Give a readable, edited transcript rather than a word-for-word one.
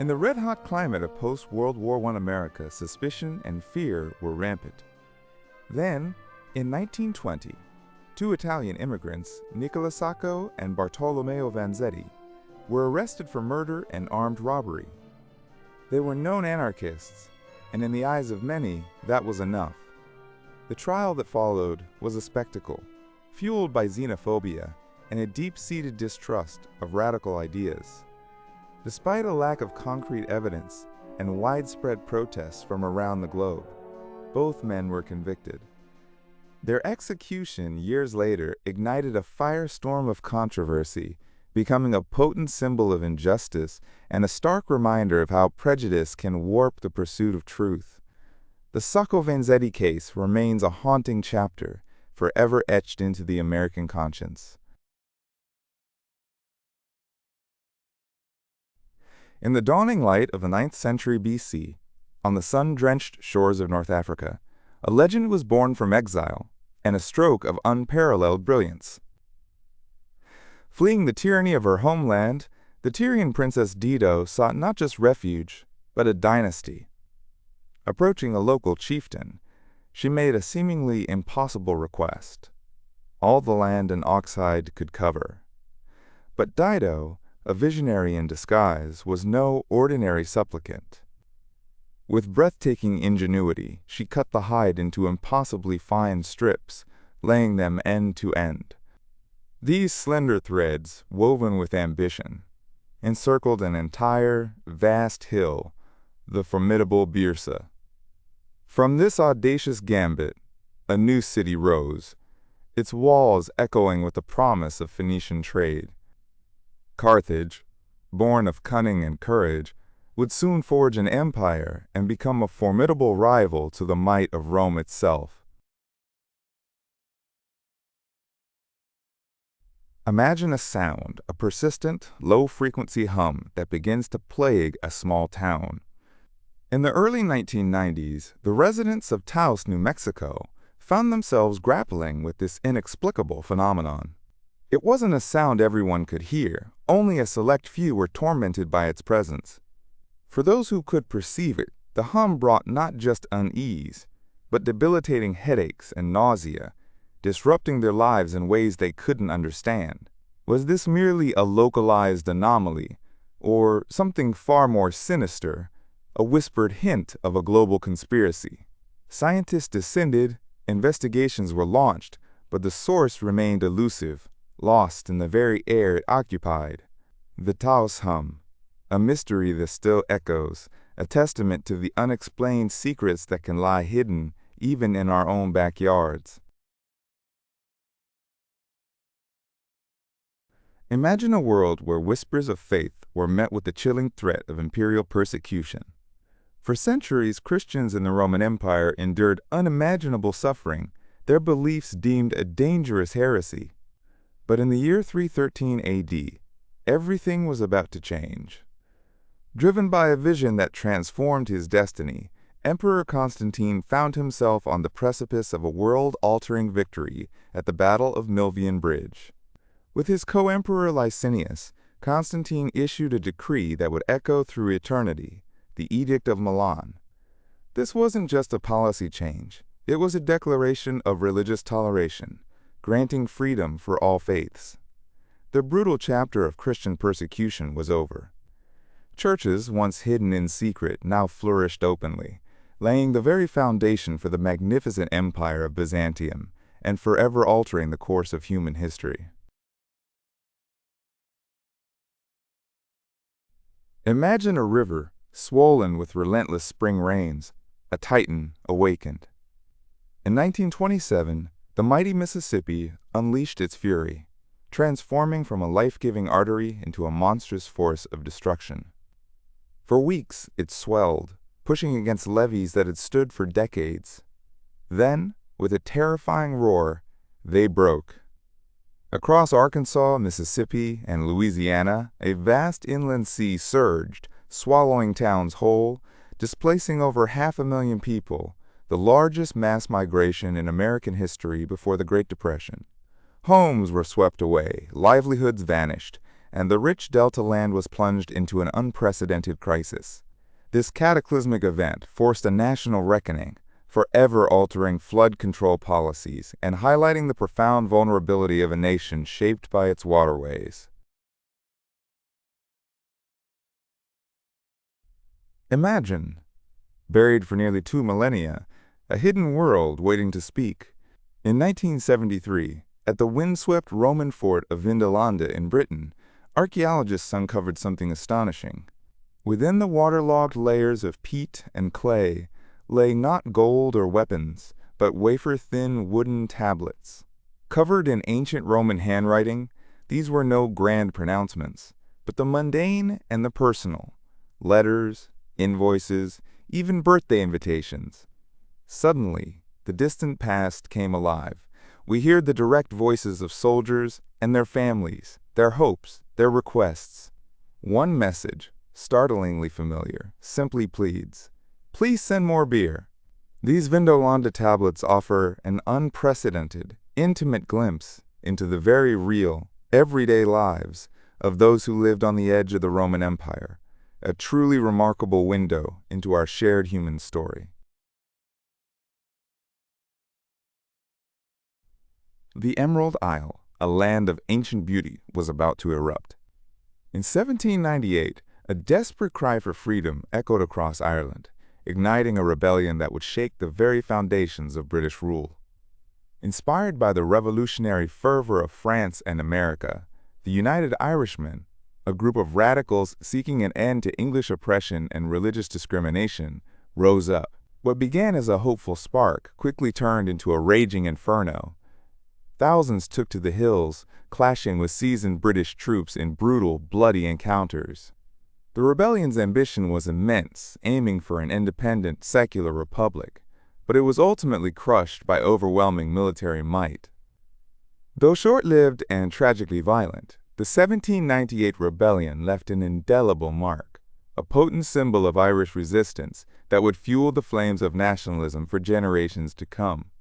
In the red-hot climate of post-World War I America, suspicion and fear were rampant. Then, in 1920, two Italian immigrants, Nicola Sacco and Bartolomeo Vanzetti, were arrested for murder and armed robbery. They were known anarchists, and in the eyes of many, that was enough. The trial that followed was a spectacle, fueled by xenophobia and a deep-seated distrust of radical ideas. Despite a lack of concrete evidence and widespread protests from around the globe, both men were convicted. Their execution years later ignited a firestorm of controversy, becoming a potent symbol of injustice and a stark reminder of how prejudice can warp the pursuit of truth. The Sacco-Vanzetti case remains a haunting chapter, forever etched into the American conscience. In the dawning light of the 9th century BC, on the sun-drenched shores of North Africa, a legend was born from exile and a stroke of unparalleled brilliance. Fleeing the tyranny of her homeland, the Tyrian princess Dido sought not just refuge, but a dynasty. Approaching a local chieftain, she made a seemingly impossible request: all the land an ox hide could cover. But Dido, a visionary in disguise, was no ordinary supplicant. With breathtaking ingenuity, she cut the hide into impossibly fine strips, laying them end to end. These slender threads, woven with ambition, encircled an entire, vast hill, the formidable Byrsa. From this audacious gambit, a new city rose, its walls echoing with the promise of Phoenician trade. Carthage, born of cunning and courage, would soon forge an empire and become a formidable rival to the might of Rome itself. Imagine a sound, a persistent, low-frequency hum that begins to plague a small town. In the early 1990s, the residents of Taos, New Mexico, found themselves grappling with this inexplicable phenomenon. It wasn't a sound everyone could hear, only a select few were tormented by its presence. For those who could perceive it, the hum brought not just unease, but debilitating headaches and nausea, disrupting their lives in ways they couldn't understand. Was this merely a localized anomaly, or something far more sinister, a whispered hint of a global conspiracy? Scientists descended, investigations were launched, but the source remained elusive, lost in the very air it occupied. The Taos Hum, a mystery that still echoes, a testament to the unexplained secrets that can lie hidden even in our own backyards. Imagine a world where whispers of faith were met with the chilling threat of imperial persecution. For centuries, Christians in the Roman Empire endured unimaginable suffering, their beliefs deemed a dangerous heresy. But in the year 313 AD, everything was about to change. Driven by a vision that transformed his destiny, Emperor Constantine found himself on the precipice of a world-altering victory at the Battle of Milvian Bridge. With his co-emperor Licinius, Constantine issued a decree that would echo through eternity, the Edict of Milan. This wasn't just a policy change, it was a declaration of religious toleration, granting freedom for all faiths. The brutal chapter of Christian persecution was over. Churches, once hidden in secret, now flourished openly, laying the very foundation for the magnificent empire of Byzantium and forever altering the course of human history. Imagine a river swollen with relentless spring rains, a titan awakened. In 1927, the mighty Mississippi unleashed its fury, transforming from a life-giving artery into a monstrous force of destruction. For weeks, it swelled, pushing against levees that had stood for decades. Then, with a terrifying roar, they broke. Across Arkansas, Mississippi, and Louisiana, a vast inland sea surged, swallowing towns whole, displacing over 500,000 people, the largest mass migration in American history before the Great Depression. Homes were swept away, livelihoods vanished, and the rich Delta land was plunged into an unprecedented crisis. This cataclysmic event forced a national reckoning, forever altering flood control policies and highlighting the profound vulnerability of a nation shaped by its waterways. Imagine, buried for nearly 2 millennia, a hidden world waiting to speak. In 1973, at the windswept Roman fort of Vindolanda in Britain, archaeologists uncovered something astonishing. Within the waterlogged layers of peat and clay lay not gold or weapons, but wafer-thin wooden tablets. Covered in ancient Roman handwriting, these were no grand pronouncements, but the mundane and the personal. Letters, invoices, even birthday invitations. Suddenly, the distant past came alive. We heard the direct voices of soldiers and their families, their hopes, their requests. One message, startlingly familiar, simply pleads, "Please send more beer." These Vindolanda tablets offer an unprecedented, intimate glimpse into the very real, everyday lives of those who lived on the edge of the Roman Empire, a truly remarkable window into our shared human story. The Emerald Isle, a land of ancient beauty, was about to erupt. In 1798, a desperate cry for freedom echoed across Ireland, igniting a rebellion that would shake the very foundations of British rule. Inspired by the revolutionary fervor of France and America, the United Irishmen, a group of radicals seeking an end to English oppression and religious discrimination, rose up. What began as a hopeful spark quickly turned into a raging inferno. Thousands took to the hills, clashing with seasoned British troops in brutal, bloody encounters. The rebellion's ambition was immense, aiming for an independent, secular republic, but it was ultimately crushed by overwhelming military might. Though short-lived and tragically violent, the 1798 rebellion left an indelible mark, a potent symbol of Irish resistance that would fuel the flames of nationalism for generations to come.